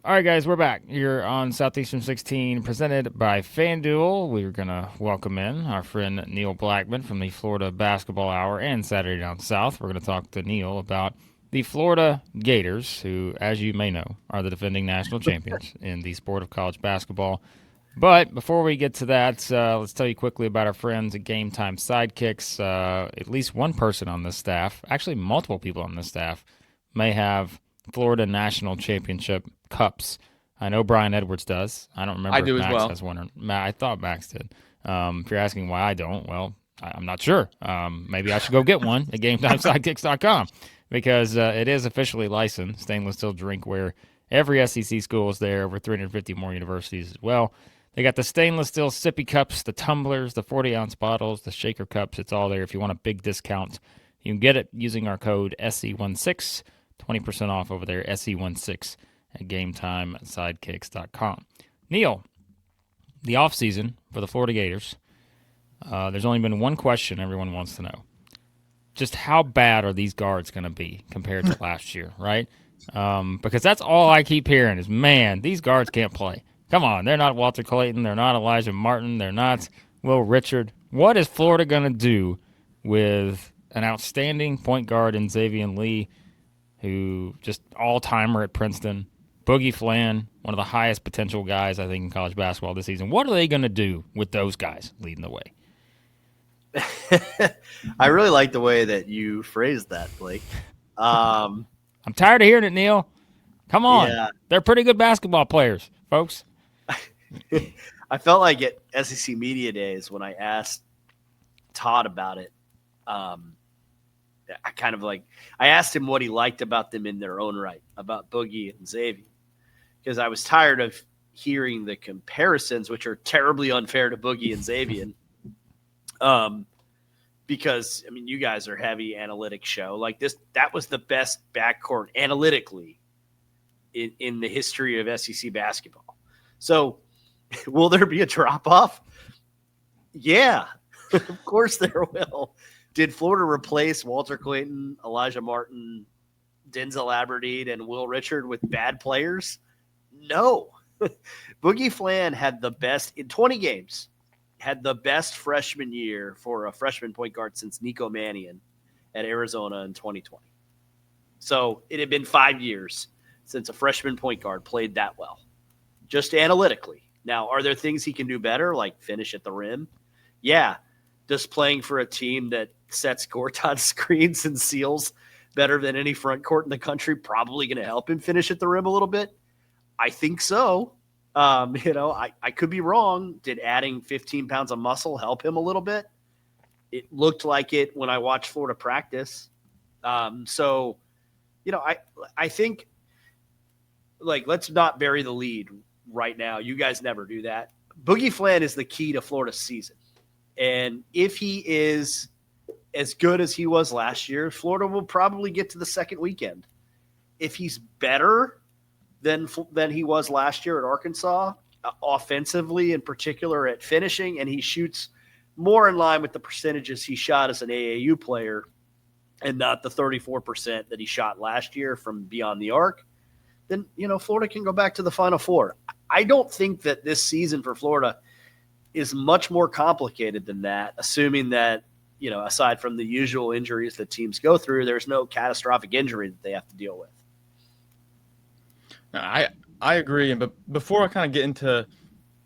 All right, guys, we're back here on Southeastern 16, presented by FanDuel. We're going to welcome in our friend Neil Blackmon from the Florida Basketball Hour and Saturday Down South. We're going to talk to Neil about the Florida Gators, who, as you may know, are the defending national champions in the sport of college basketball. But before we get to that, let's tell you quickly about our friends at GameTime Sidekicks. At least one person on this staff, actually multiple people on this staff, may have Florida National Championship cups. I know Brian Edwards does. I don't remember I if do as Max well. has one. I thought Max did. If you're asking why I don't, well, I'm not sure. Maybe I should go get one at GameTimeSidekicks.com because it is officially licensed stainless steel drinkware. Every SEC school is there, over 350 more universities as well. They got the stainless steel sippy cups, the tumblers, the 40-ounce bottles, the shaker cups. It's all there. If you want a big discount, you can get it using our code SE16, 20% off over there, SE16 at GameTimeSidekicks.com. Neil, the offseason for the Florida Gators, there's only been one question everyone wants to know. Just how bad are these guards going to be compared to last year, right? Because that's all I keep hearing is, man, these guards can't play. Come on, they're not Walter Clayton. They're not Elijah Martin. They're not Will Richard. What is Florida going to do with an outstanding point guard in Xavier Lee, who just all-timer at Princeton, Boogie Fland, one of the highest potential guys, I think, in college basketball this season? What are they going to do with those guys leading the way? I really like the way that you phrased that, Blake. I'm tired of hearing it, Neil. Come on. Yeah. They're pretty good basketball players, folks. I felt like at SEC Media Days when I asked Todd about it, I asked him what he liked about them in their own right, about Boogie and Xavier, because I was tired of hearing the comparisons, which are terribly unfair to Boogie and Xaivian. Because, I mean, you guys are heavy analytics show. Like this, that was the best backcourt analytically in the history of SEC basketball. So will there be a drop-off? Yeah, of course there will. Did Florida replace Walter Clayton, Elijah Martin, Denzel Aberdeen, and Will Richard with bad players? No. Boogie Fland had the best in 20 games, had the best freshman year for a freshman point guard since Nico Mannion at Arizona in 2020. So it had been 5 years since a freshman point guard played that well, just analytically. Now, are there things he can do better, like finish at the rim? Yeah. Does playing for a team that sets Gortat screens and seals better than any front court in the country probably going to help him finish at the rim a little bit? I think so. I could be wrong. Did adding 15 pounds of muscle help him a little bit? It looked like it when I watched Florida practice. I think, like, let's not bury the lead right now. You guys never do that. Boogie Fland is the key to Florida's season. And if he is as good as he was last year, Florida will probably get to the second weekend. If he's better than he was last year at Arkansas, offensively in particular at finishing, and he shoots more in line with the percentages he shot as an AAU player and not the 34% that he shot last year from beyond the arc, then, Florida can go back to the Final Four. I don't think that this season for Florida is much more complicated than that, assuming that, aside from the usual injuries that teams go through, there's no catastrophic injury that they have to deal with. I agree. But before I kind of get into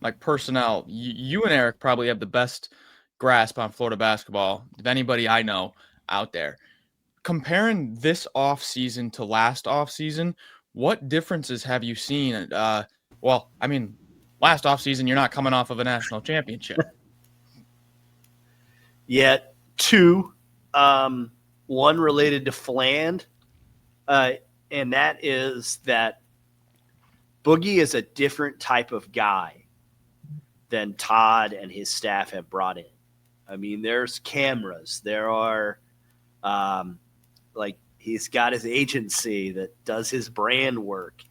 like personnel, you and Eric probably have the best grasp on Florida basketball of anybody I know out there. Comparing this offseason to last offseason, what differences have you seen? Last offseason, you're not coming off of a national championship. Yet, two. One related to Fland, and that is that Boogie is a different type of guy than Todd and his staff have brought in. I mean, there's cameras. There are, he's got his agency that does his brand work.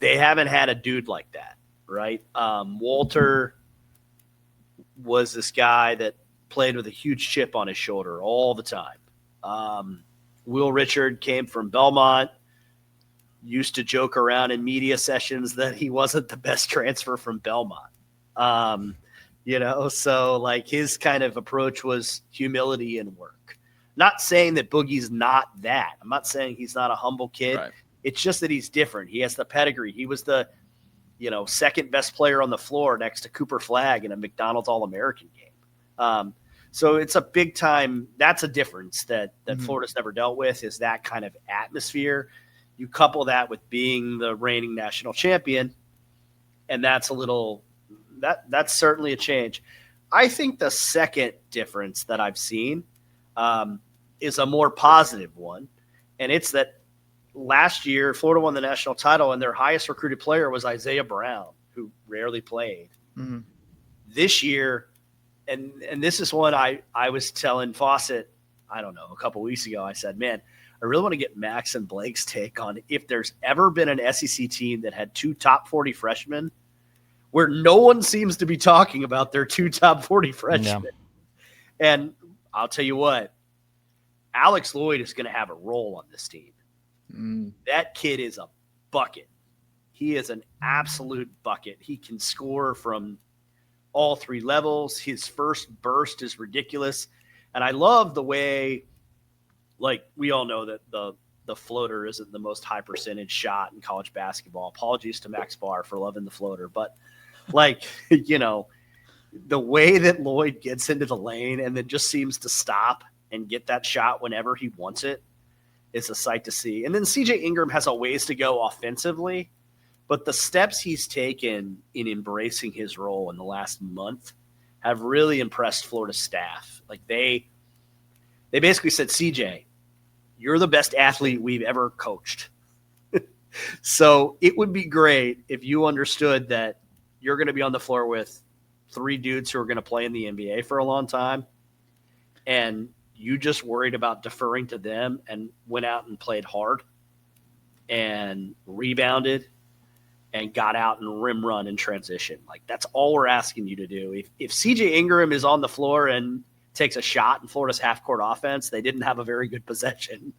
They haven't had a dude like that, right? Walter was this guy that played with a huge chip on his shoulder all the time. Will Richard came from Belmont, used to joke around in media sessions that he wasn't the best transfer from Belmont. So like his kind of approach was humility and work. Not saying that Boogie's not that. I'm not saying he's not a humble kid. Right. It's just that he's different. He has the pedigree. He was the, second best player on the floor next to Cooper Flagg in a McDonald's All-American game. So it's a big time. That's a difference that Florida's never dealt with, is that kind of atmosphere. You couple that with being the reigning national champion, and that's that's certainly a change. I think the second difference that I've seen is a more positive one, and it's that last year Florida won the national title, and their highest recruited player was Isaiah Brown, who rarely played. Mm-hmm. This year, and this is one I was telling Fawcett, I don't know, a couple weeks ago, I said, man, I really want to get Max and Blake's take on if there's ever been an SEC team that had 2 top 40 freshmen where no one seems to be talking about their 2 top 40 freshmen. Yeah. And I'll tell you what, Alex Lloyd is going to have a role on this team. That kid is a bucket. He is an absolute bucket. He can score from all 3 levels. His first burst is ridiculous. And I love the way, like, we all know that the floater isn't the most high percentage shot in college basketball. Apologies to Max Barr for loving the floater. But, like, the way that Lloyd gets into the lane and then just seems to stop and get that shot whenever he wants it is a sight to see. And then CJ Ingram has a ways to go offensively, but the steps he's taken in embracing his role in the last month have really impressed Florida staff. Like they basically said, CJ, you're the best athlete we've ever coached. So it would be great if you understood that you're going to be on the floor with 3 dudes who are going to play in the NBA for a long time, and you just worried about deferring to them and went out and played hard and rebounded and got out and rim run in transition. Like, that's all we're asking you to do. If CJ Ingram is on the floor and takes a shot in Florida's half-court offense, they didn't have a very good possession.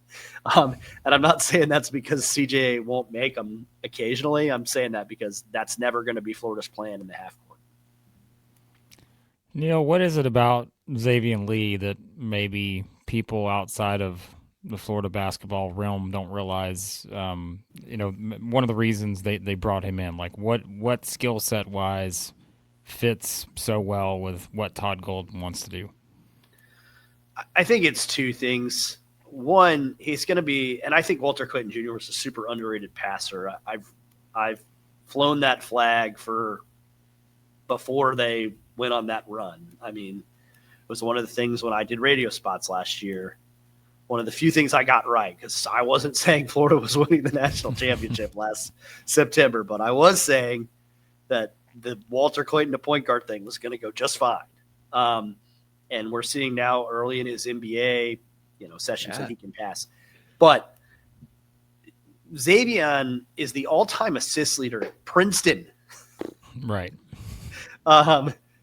And I'm not saying that's because CJ won't make them occasionally. I'm saying that because that's never going to be Florida's plan in the half-court. Neil, what is it about Xavier Lee that maybe people outside of the Florida basketball realm don't realize? One of the reasons they brought him in, like what skill set wise fits so well with what Todd Golden wants to do? I think it's 2 things. One, he's going to be, and I think Walter Clayton Jr. was a super underrated passer. I've flown that flag for before they went on that run. I mean, it was one of the things when I did radio spots last year, one of the few things I got right, because I wasn't saying Florida was winning the national championship last September, but I was saying that the Walter Clayton to point guard thing was going to go just fine. And we're seeing now early in his NBA, sessions that he can pass. But Xaivian is the all-time assist leader at Princeton. Right.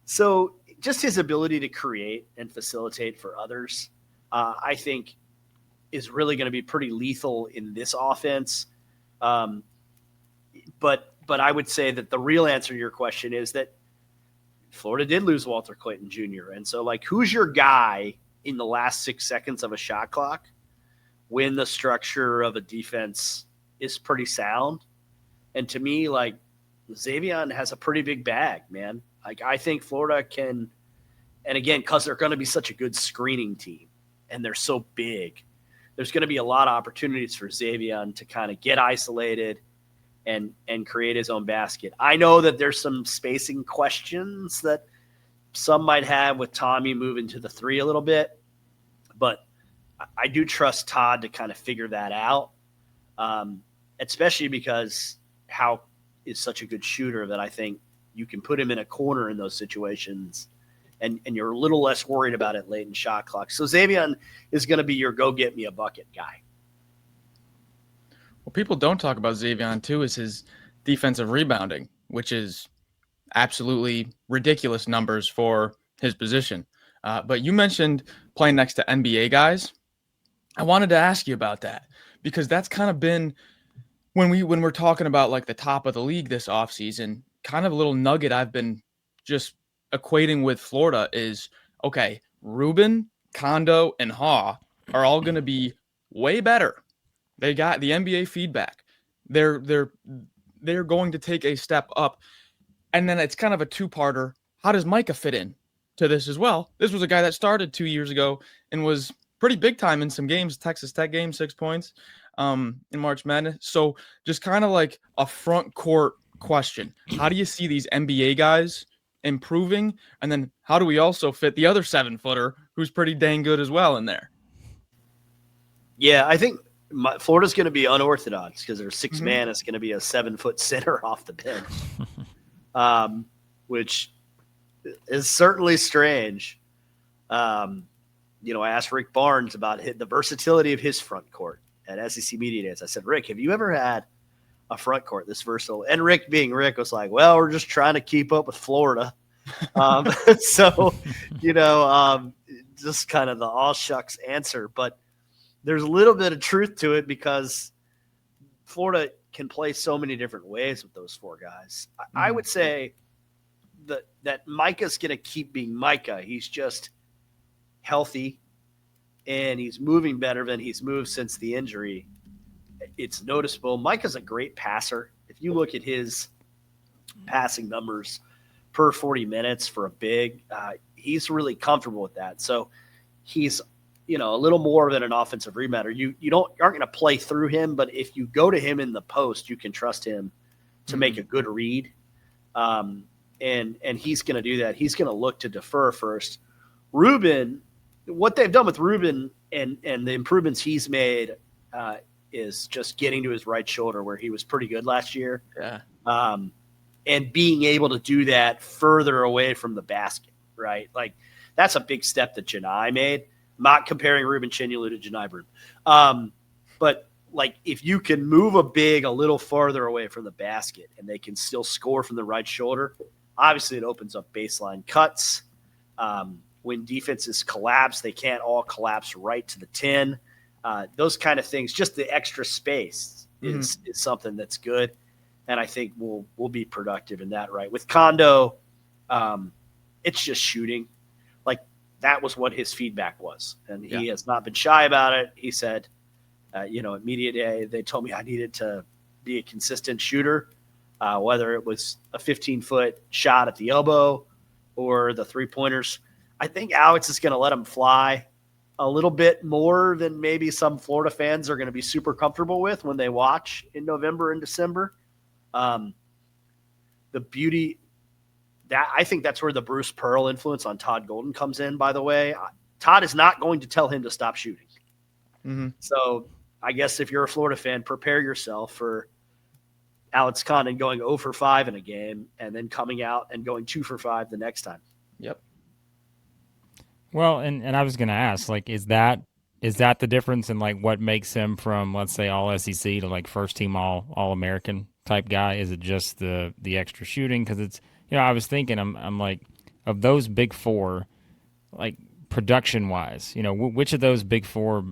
So just his ability to create and facilitate for others, I think, is really going to be pretty lethal in this offense. But I would say that the real answer to your question is that Florida did lose Walter Clayton Jr. And so, like, who's your guy in the last 6 seconds of a shot clock when the structure of a defense is pretty sound? And to me, like, Xaivian has a pretty big bag, man. Like, I think Florida can, and again, because they're going to be such a good screening team and they're so big, there's going to be a lot of opportunities for Xaivian to kind of get isolated and create his own basket. I know that there's some spacing questions that some might have with Tommy moving to the 3 a little bit, but I do trust Todd to kind of figure that out, especially because Haugh is such a good shooter that I think you can put him in a corner in those situations, and you're a little less worried about it late in shot clock. So Xaivian is going to be your go-get-me-a-bucket guy. What people don't talk about Xaivian, too, is his defensive rebounding, which is absolutely ridiculous numbers for his position. But you mentioned playing next to NBA guys. I wanted to ask you about that because that's kind of been when we're talking about like the top of the league this offseason, kind of a little nugget I've been just equating with Florida is, okay, Reuben, Condo, and Haugh are all going to be way better. They got the NBA feedback. They're going to take a step up. And then it's kind of a two-parter. How does Micah fit in to this as well? This was a guy that started 2 years ago and was pretty big time in some games, Texas Tech game, 6 points in March Madness. So just kind of like a front court question. How do you see these NBA guys improving? And then how do we also fit the other 7-footer who's pretty dang good as well in there? Yeah, I think Florida's going to be unorthodox because their sixth man is going to be a 7-foot center off the bench, which is certainly strange. I asked Rick Barnes about the versatility of his front court at SEC Media Days. I said, Rick, have you ever had a front court this versatile? And Rick, being Rick, was like, well, we're just trying to keep up with Florida. So, just kind of the all shucks answer. But there's a little bit of truth to it because Florida can play so many different ways with those 4 guys. I would say that Micah's going to keep being Micah. He's just healthy, and he's moving better than he's moved since the injury. It's noticeable. Micah's a great passer. If you look at his passing numbers per 40 minutes for a big, he's really comfortable with that. So he's a little more than an offensive rebounder. You aren't going to play through him, but if you go to him in the post, you can trust him to make a good read. And he's going to do that. He's going to look to defer first. Reuben, what they've done with Reuben and the improvements he's made is just getting to his right shoulder where he was pretty good last year. Yeah. And being able to do that further away from the basket, right? Like that's a big step that Janai made. I'm not comparing Reuben Chinyelu to Janai Broom. But like if you can move a big a little farther away from the basket and they can still score from the right shoulder, obviously it opens up baseline cuts. When defenses collapse, they can't all collapse right to the 10. Those kind of things, just the extra space is something that's good. And I think we'll be productive in that, right? With Condo, it's just shooting. Like that was what his feedback was. And he has not been shy about it. He said, at media day, they told me I needed to be a consistent shooter, whether it was a 15-foot shot at the elbow or the 3-pointers. I think Alex is going to let him fly a little bit more than maybe some Florida fans are going to be super comfortable with when they watch in November and December. The beauty that I think that's where the Bruce Pearl influence on Todd Golden comes in, by the way. Todd is not going to tell him to stop shooting. So I guess if you're a Florida fan, prepare yourself for Alex Condon going 0 for 5 in a game and then coming out and going 2 for 5 the next time. Yep. Well, and I was going to ask, like, is that the difference in like what makes him from, let's say, all SEC to like first team all American type guy? Is it just the extra shooting? Because it's, I was thinking, I'm like, of those big 4, like production wise, which of those big 4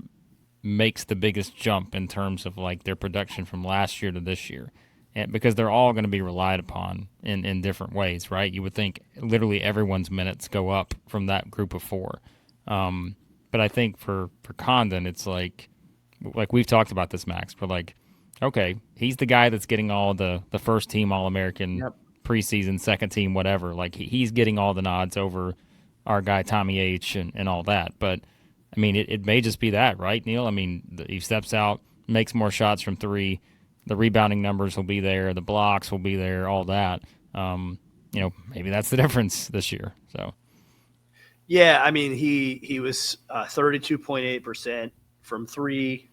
makes the biggest jump in terms of like their production from last year to this year? And because they're all going to be relied upon in different ways, right? You would think literally everyone's minutes go up from that group of 4. But I think for Condon, it's like we've talked about this, Max. But like, okay, he's the guy that's getting all the first team All-American preseason, second team, whatever. Like he's getting all the nods over our guy Tommy H and all that. But I mean, it may just be that, right, Neil? I mean, he steps out, makes more shots from 3. The rebounding numbers will be there. The blocks will be there. All that. Maybe that's the difference this year. So. Yeah, I mean, he was 32.8% from 3.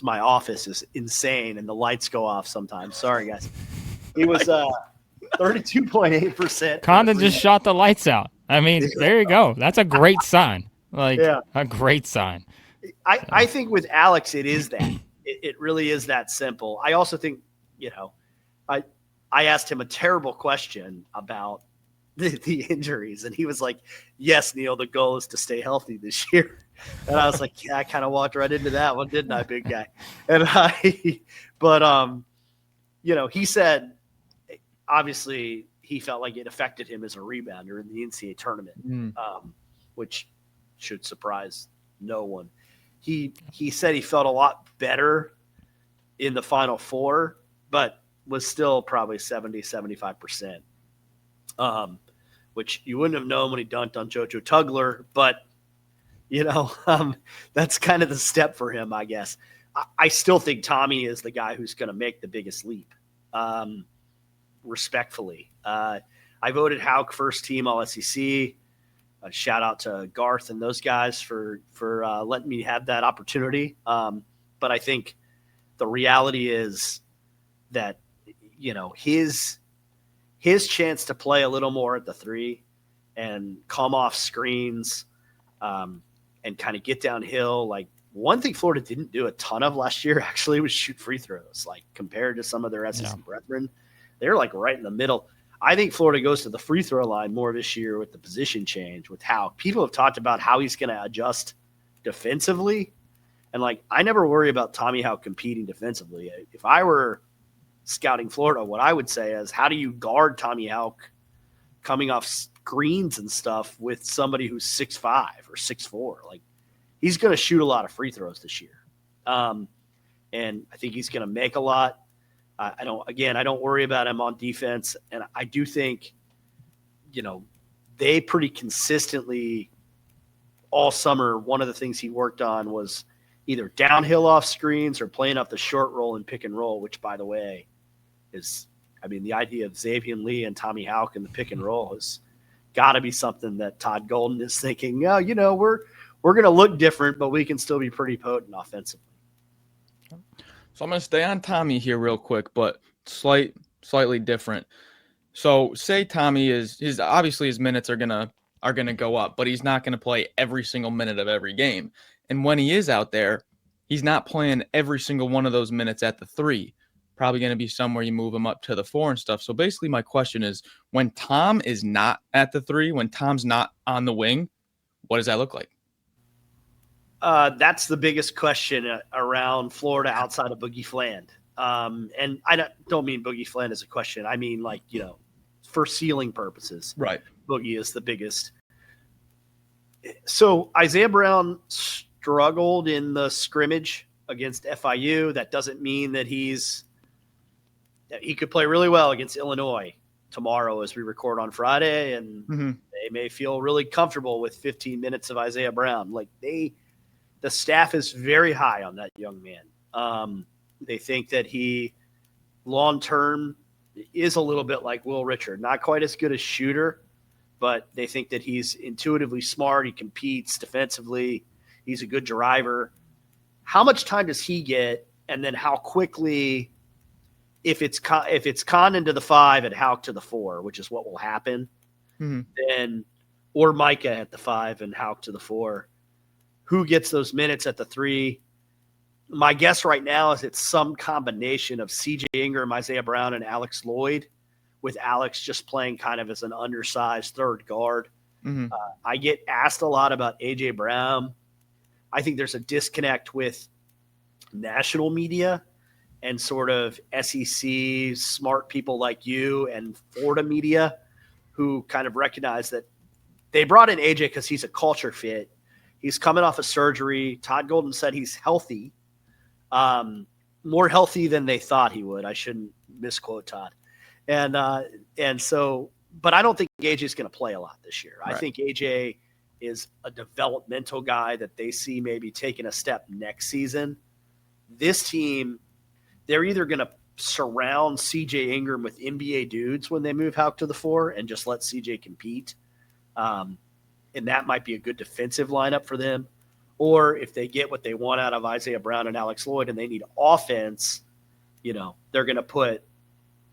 My office is insane, and the lights go off sometimes. Sorry, guys. He was 32.8%. Condon just shot the lights out. I mean, there you go. That's a great sign. A great sign. I think with Alex, it is that. It really is that simple. I also think, I asked him a terrible question about the injuries, and he was like, yes, Neil, the goal is to stay healthy this year. And I was like, yeah, I kind of walked right into that one, didn't I, big guy? And he said, obviously, he felt like it affected him as a rebounder in the NCAA tournament, which should surprise no one. He said he felt a lot better in the Final Four, but was still probably 70-75%, which you wouldn't have known when he dunked on JoJo Tugler, but that's kind of the step for him, I guess. I still think Tommy is the guy who's going to make the biggest leap, respectfully. I voted Haugh first team All-SEC. Shout out to Garth and those guys for letting me have that opportunity. But I think the reality is that, his chance to play a little more at the three and come off screens and kind of get downhill. Like, one thing Florida didn't do a ton of last year actually was shoot free throws. Like, compared to some of their SEC brethren, they're like right in the middle. I think Florida goes to the free throw line more this year with the position change, with how people have talked about how he's going to adjust defensively. And like, I never worry about Tommy Haugh competing defensively. If I were scouting Florida, what I would say is, how do you guard Tommy Haugh coming off screens and stuff with somebody who's 6'5" or 6'4"? Like, he's going to shoot a lot of free throws this year. And I think he's going to make a lot. I don't worry about him on defense. And I do think, they pretty consistently all summer, one of the things he worked on was either downhill off screens or playing off the short roll and pick and roll, which, by the way, the idea of Xavier Lee and Tommy Haugh in the pick and roll has got to be something that Todd Golden is thinking, we're going to look different, but we can still be pretty potent offensively. So I'm going to stay on Tommy here real quick, but slightly different. So say Tommy obviously his minutes are gonna go up, but he's not going to play every single minute of every game. And when he is out there, he's not playing every single one of those minutes at the three. Probably going to be somewhere you move him up to the four and stuff. So basically my question is, when Tom is not at the three, when Tom's not on the wing, what does that look like? That's the biggest question around Florida outside of Boogie Fland. And I don't mean Boogie Fland as a question. I mean, for ceiling purposes. Right. Boogie is the biggest. So Isaiah Brown struggled in the scrimmage against FIU. That doesn't mean that he could play really well against Illinois tomorrow as we record on Friday. And they may feel really comfortable with 15 minutes of Isaiah Brown. The staff is very high on that young man. They think that he long-term is a little bit like Will Richard, not quite as good a shooter, but they think that he's intuitively smart. He competes defensively. He's a good driver. How much time does he get? And then how quickly, if it's Condon to the 5 and Haugh to the 4, which is what will happen, then, or Micah at the 5 and Haugh to the 4, who gets those minutes at the 3? My guess right now is it's some combination of CJ Ingram, Isaiah Brown, and Alex Lloyd, with Alex just playing kind of as an undersized third guard. I get asked a lot about AJ Brown. I think there's a disconnect with national media and sort of SEC smart people like you and Florida media who kind of recognize that they brought in AJ because he's a culture fit. He's coming off a surgery. Todd Golden said he's healthy, more healthy than they thought he would. I shouldn't misquote Todd. And so, but I don't think AJ is going to play a lot this year. Right. I think AJ is a developmental guy that they see maybe taking a step next season. This team, they're either going to surround CJ Ingram with NBA dudes when they move Haugh to the 4 and just let CJ compete. And that might be a good defensive lineup for them. Or if they get what they want out of Isaiah Brown and Alex Lloyd and they need offense, they're going to put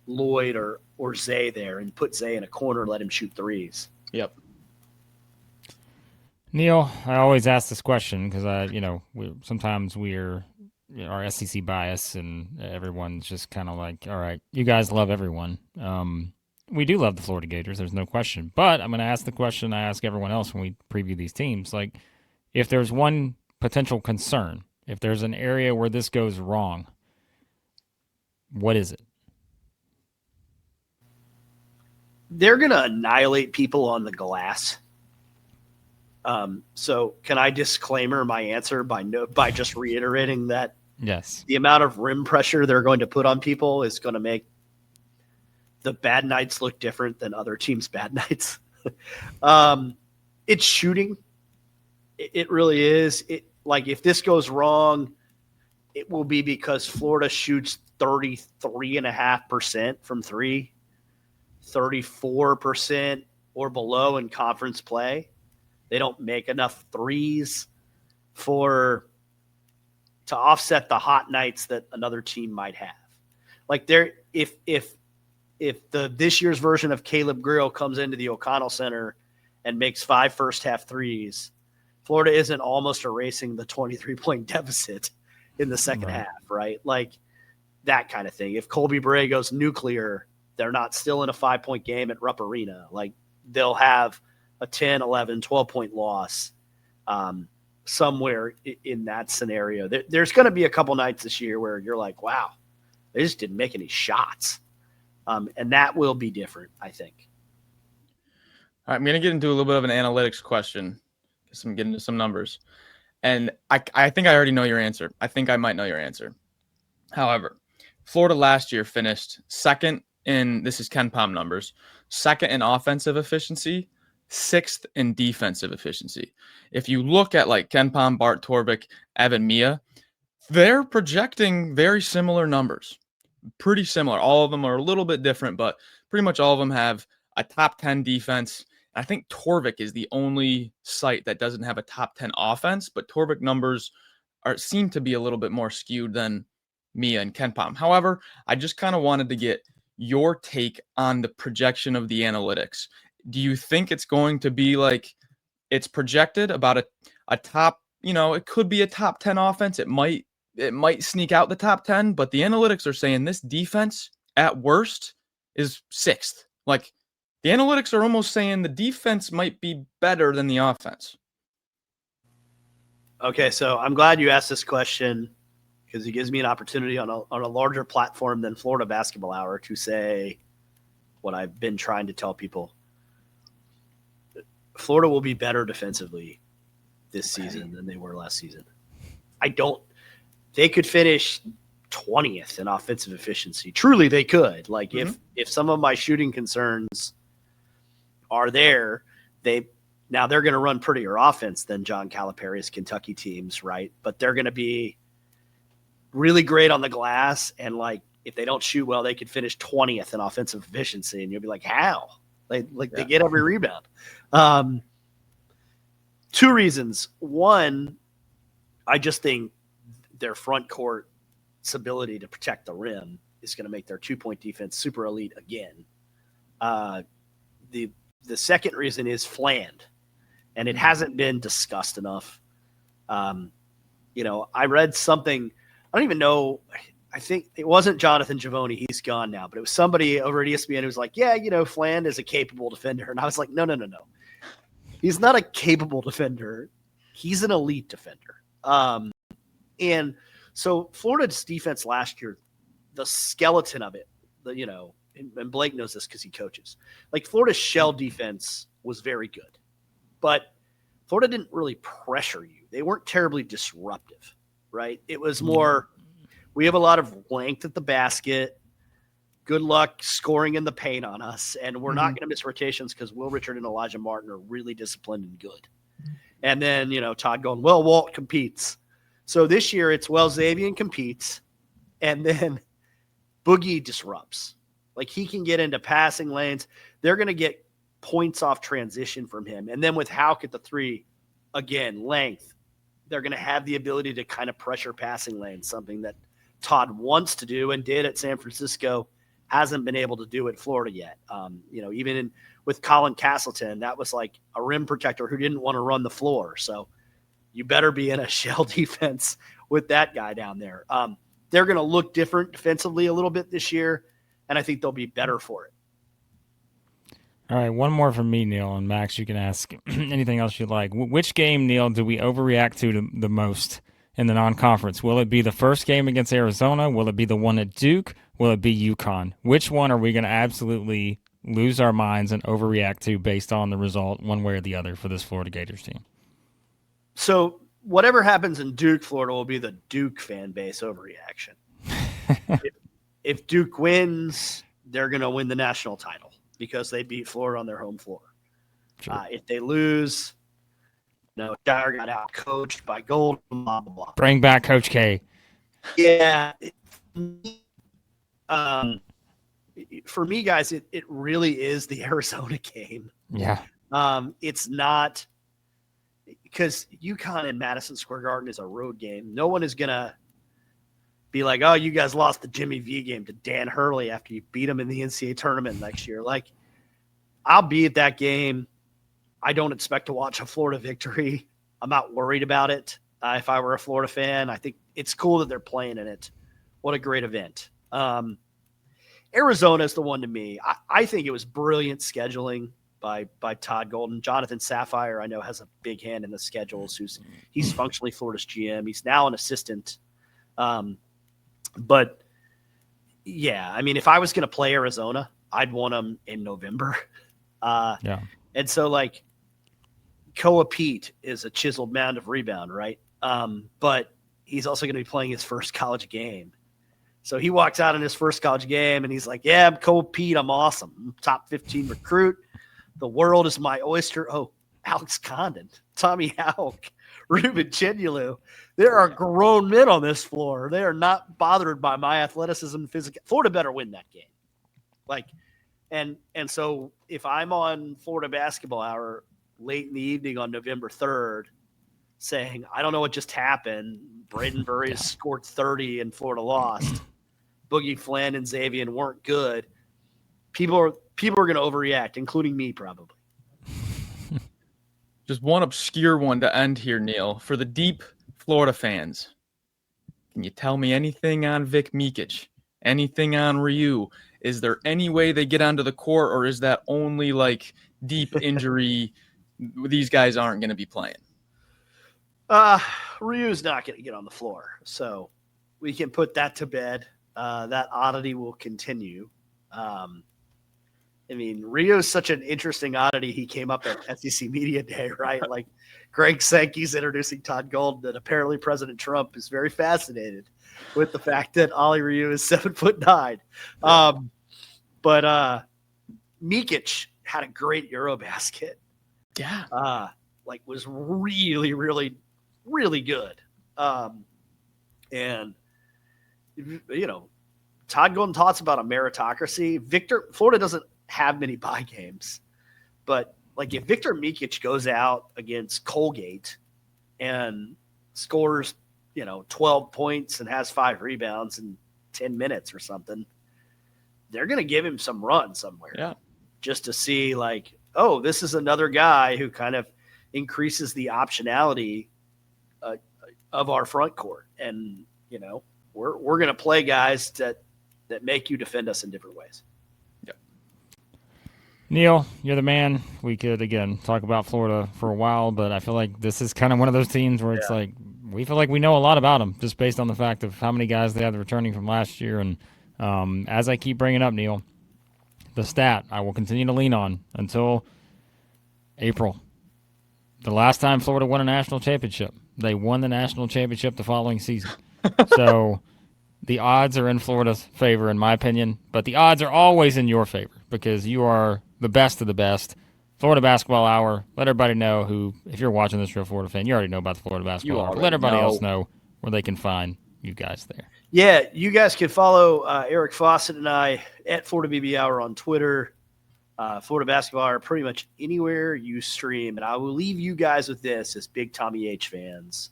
Lloyd or Zay there and put Zay in a corner and let him shoot threes. Yep. Neil, I always ask this question because sometimes we're our SEC bias and everyone's just kind of like, all right, you guys love everyone. We do love the Florida Gators. There's no question. But I'm going to ask the question I ask everyone else when we preview these teams. Like, if there's one potential concern, if there's an area where this goes wrong, what is it? They're going to annihilate people on the glass. So can I disclaimer my answer by just reiterating that Yes, the amount of rim pressure they're going to put on people is going to make the bad nights look different than other teams' bad nights. It's shooting. It really is. Like if this goes wrong, it will be because Florida shoots 33.5% from three, 34% or below in conference play. They don't make enough threes to offset the hot nights that another team might have. Like if this year's version of Caleb Grill comes into the O'Connell Center and makes 5 first half threes, Florida isn't almost erasing the 23-point deficit in the second half, right? Like that kind of thing. If Colby Bray goes nuclear, they're not still in a 5-point game at Rupp Arena. Like they'll have a 10, 11, 12-point loss somewhere in that scenario. There's going to be a couple nights this year where you're like, wow, they just didn't make any shots. And that will be different, I think. All right, I'm going to get into a little bit of an analytics question because I'm getting into some numbers. And I think I already know your answer. I think I might know your answer. However, Florida last year finished second in, this is Ken Pom numbers, second in offensive efficiency, 6th in defensive efficiency. If you look at like Ken Pom, Bart Torvik, Evan Mia, they're projecting very similar numbers. Pretty similar. All of them are a little bit different, but pretty much all of them have a top 10 defense. I think Torvik is the only site that doesn't have a top 10 offense, but Torvik numbers seem to be a little bit more skewed than Mia and Ken Pom. However, I just kind of wanted to get your take on the projection of the analytics. Do you think it's going to be like it's projected about a top, it could be a top 10 offense. It might sneak out the top 10, but the analytics are saying this defense at worst is 6th. Like the analytics are almost saying the defense might be better than the offense. Okay, so I'm glad you asked this question because it gives me an opportunity on a larger platform than Florida Basketball Hour to say what I've been trying to tell people. Florida will be better defensively this season than they were last season. They could finish 20th in offensive efficiency. Truly, they could. Like if some of my shooting concerns are there, they're going to run prettier offense than John Calipari's Kentucky teams, right? But they're going to be really great on the glass, and like if they don't shoot well, they could finish 20th in offensive efficiency, and you'll be like, how? They get every rebound. 2 reasons. One, I just think their front court's ability to protect the rim is going to make their 2-point defense super elite again. The second reason is Fland, and it hasn't been discussed enough. I read something, I don't even know, I think it wasn't Jonathan Givony, he's gone now, but it was somebody over at ESPN who was like, Fland is a capable defender. And I was like, no. He's not a capable defender. He's an elite defender. And so Florida's defense last year, the skeleton of it, and Blake knows this because he coaches, like Florida's shell defense was very good, but Florida didn't really pressure you. They weren't terribly disruptive, right? It was more, we have a lot of length at the basket. Good luck scoring in the paint on us. And we're not going to miss rotations because Will Richard and Elijah Martin are really disciplined and good. And then, Todd Golden, Walt competes. So this year it's, Xaivian competes. And then Boogie disrupts. Like he can get into passing lanes. They're going to get points off transition from him. And then with Haugh at the 3, again, length, they're going to have the ability to kind of pressure passing lanes, something that Todd wants to do and did at San Francisco, hasn't been able to do at Florida yet. Even with Colin Castleton, that was like a rim protector who didn't want to run the floor. So you better be in a shell defense with that guy down there. They're going to look different defensively a little bit this year, and I think they'll be better for it. All right, one more from me, Neil, and Max, you can ask anything else you like. Which game, Neil, do we overreact to the most in the non-conference? Will it be the first game against Arizona? Will it be the one at Duke? Will it be UConn? Which one are we going to absolutely lose our minds and overreact to based on the result, one way or the other, for this Florida Gators team? So whatever happens in Duke, Florida will be the Duke fan base overreaction. if Duke wins, they're going to win the national title because they beat Florida on their home floor. Sure. If they lose, Dyer got out coached by Golden, blah, blah, blah. Bring back Coach K. Yeah. For me, guys, it really is the Arizona game. Yeah. It's not because UConn and Madison Square Garden is a road game. No one is going to be like, oh, you guys lost the Jimmy V game to Dan Hurley after you beat him in the NCAA tournament next year. Like, I'll be at that game. I don't expect to watch a Florida victory. I'm not worried about it. If I were a Florida fan, I think it's cool that they're playing in it. What a great event. Arizona is the one to me. I think it was brilliant scheduling by Todd Golden. Jonathan Sapphire, I know, has a big hand in the schedules. He's functionally Florida's GM. He's now an assistant. But yeah, I mean, if I was going to play Arizona, I'd want them in November. Yeah. And so, like, Koa Pete is a chiseled mound of rebound, right? But he's also going to be playing his first college game. So he walks out in his first college game and he's like, yeah, I'm Koa Pete. I'm awesome. I'm top 15 recruit. The world is my oyster. Oh, Alex Condon, Tommy Haugh, Reuben Chinyelu. There are grown men on this floor. They are not bothered by my athleticism and physical. Florida better win that game. Like, and so if I'm on Florida Basketball Hour late in the evening on November 3rd saying, I don't know what just happened. Braden Burry has scored 30 and Florida lost. Boogie, Fland, and Xaivian weren't good. People are going to overreact, including me probably. Just one obscure one to end here, Neil. For the deep Florida fans, can you tell me anything on Vic Mikic? Anything on Ryu? Is there any way they get onto the court, or is that only like deep injury? These guys aren't going to be playing. Ryu's not going to get on the floor, so we can put that to bed. That oddity will continue. I mean, Rio's such an interesting oddity. He came up at SEC Media Day, right? Like Greg Sankey's introducing Todd Golden, and apparently President Trump is very fascinated with the fact that Ollie Ryu is 7'9". But Mikic had a great Eurobasket. Yeah. Like was really, really, really good. And Todd Golden talks about a meritocracy. Florida doesn't have many bye games, but like if Victor Mikic goes out against Colgate and scores, 12 points and has 5 rebounds in 10 minutes or something, they're going to give him some run somewhere. Yeah. Just to see like, oh, this is another guy who kind of increases the optionality of our front court. And, we're going to play guys that make you defend us in different ways. Neil, you're the man. We could, again, talk about Florida for a while, but I feel like this is kind of one of those teams where it's like we feel like we know a lot about them just based on the fact of how many guys they had returning from last year. And as I keep bringing up, Neil, the stat I will continue to lean on until April. The last time Florida won a national championship, they won the national championship the following season. So the odds are in Florida's favor, in my opinion, but the odds are always in your favor because you are the best of the best. Florida Basketball Hour. Let everybody know who, if you're watching this, you're a Florida fan. You already know about the Florida Basketball Hour. But let everybody else know where they can find you guys there. Yeah, you guys can follow Eric Fawcett and I at Florida BB Hour on Twitter, Florida Basketball Hour, pretty much anywhere you stream. And I will leave you guys with this as big Tommy H fans,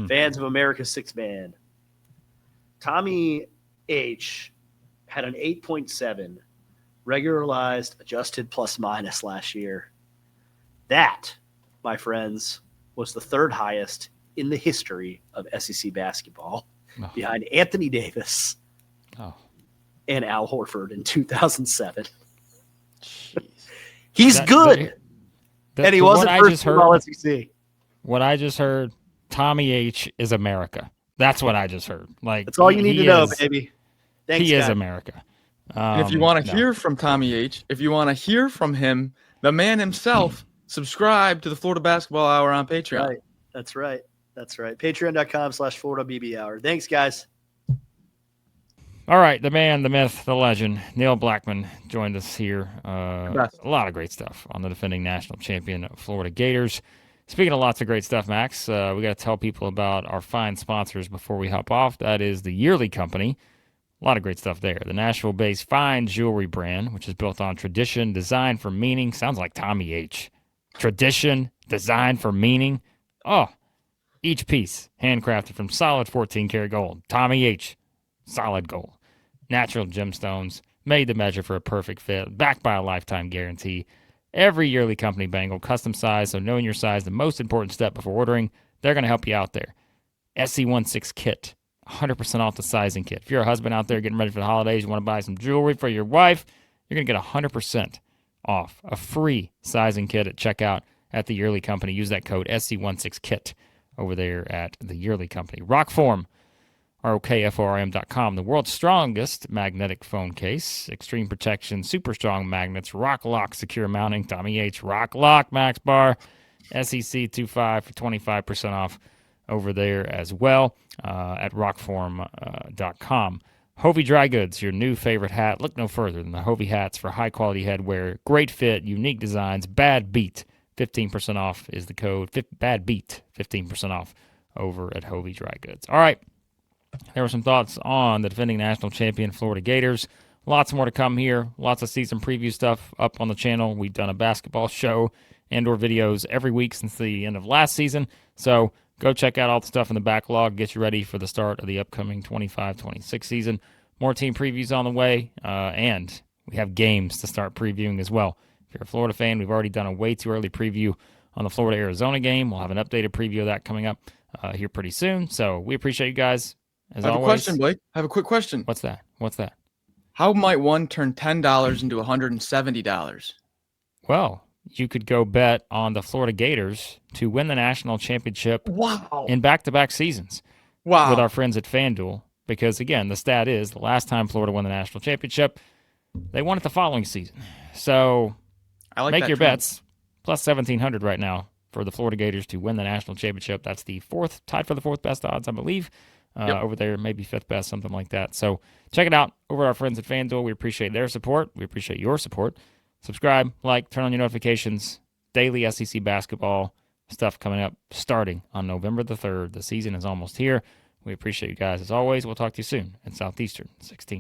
fans of America's Sixth Man. Tommy H had an 8.7 regularized adjusted plus minus last year. That, my friends, was the third highest in the history of SEC basketball, behind Anthony Davis and Al Horford in 2007. He's good. And he wasn't first team all SEC. What I just heard, Tommy H is America. That's what I just heard. Like, that's all you need to know, baby. Thanks, he guys. is America. And if you want to hear from Tommy H, if you want to hear from him, the man himself, subscribe to the Florida Basketball Hour on Patreon. Right. That's right. Patreon.com/FloridaBB Hour. Thanks, guys. All right, the man, the myth, the legend, Neil Blackmon joined us here. A lot of great stuff on the defending national champion Florida Gators. Speaking of lots of great stuff, Max, we got to tell people about our fine sponsors before we hop off. That is the Yearly Company. A lot of great stuff there. The Nashville-based fine jewelry brand, which is built on tradition, design for meaning. Sounds like Tommy H. Tradition, design for meaning. Oh, each piece handcrafted from solid 14-karat gold. Tommy H. Solid gold. Natural gemstones, made to measure for a perfect fit, backed by a lifetime guarantee. Every Yearly Company bangle, custom size, so knowing your size, the most important step before ordering, they're going to help you out there. SC16 kit, 100% off the sizing kit. If you're a husband out there getting ready for the holidays, you want to buy some jewelry for your wife, you're going to get 100% off a free sizing kit at checkout at the Yearly Company. Use that code SC16 kit over there at the Yearly Company. ROKFORM, ROKFORM.com, the world's strongest magnetic phone case. Extreme protection, super strong magnets, rock lock secure mounting. Tommy H. Rock Lock, Max Barr, SEC 25 for 25% off over there as well at ROKFORM.com. HOVI Dry Goods, your new favorite hat. Look no further than the HOVI hats for high-quality headwear. Great fit, unique designs, bad beat. 15% off is the code. Bad beat, 15% off over at HOVI Dry Goods. All right. There were some thoughts on the defending national champion Florida Gators. Lots more to come here. Lots of season preview stuff up on the channel. We've done a basketball show and/or videos every week since the end of last season. So go check out all the stuff in the backlog. Get you ready for the start of the upcoming 25-26 season. More team previews on the way, and we have games to start previewing as well. If you're a Florida fan, we've already done a way too early preview on the Florida-Arizona game. We'll have an updated preview of that coming up here pretty soon. So we appreciate you guys. As I have always. a question, Blake. I have a quick question. What's that? How might one turn $10 into $170? Well, you could go bet on the Florida Gators to win the national championship in back-to-back seasons with our friends at FanDuel. Because, again, the stat is the last time Florida won the national championship, they won it the following season. So make your bets. Plus 1,700 right now for the Florida Gators to win the national championship. That's the tied for the fourth best odds, I believe. Over there, maybe fifth best, something like that. So check it out over at our friends at FanDuel. We appreciate their support. We appreciate your support. Subscribe, like, turn on your notifications. Daily SEC basketball stuff coming up starting on November the 3rd. The season is almost here. We appreciate you guys as always. We'll talk to you soon at Southeastern 16.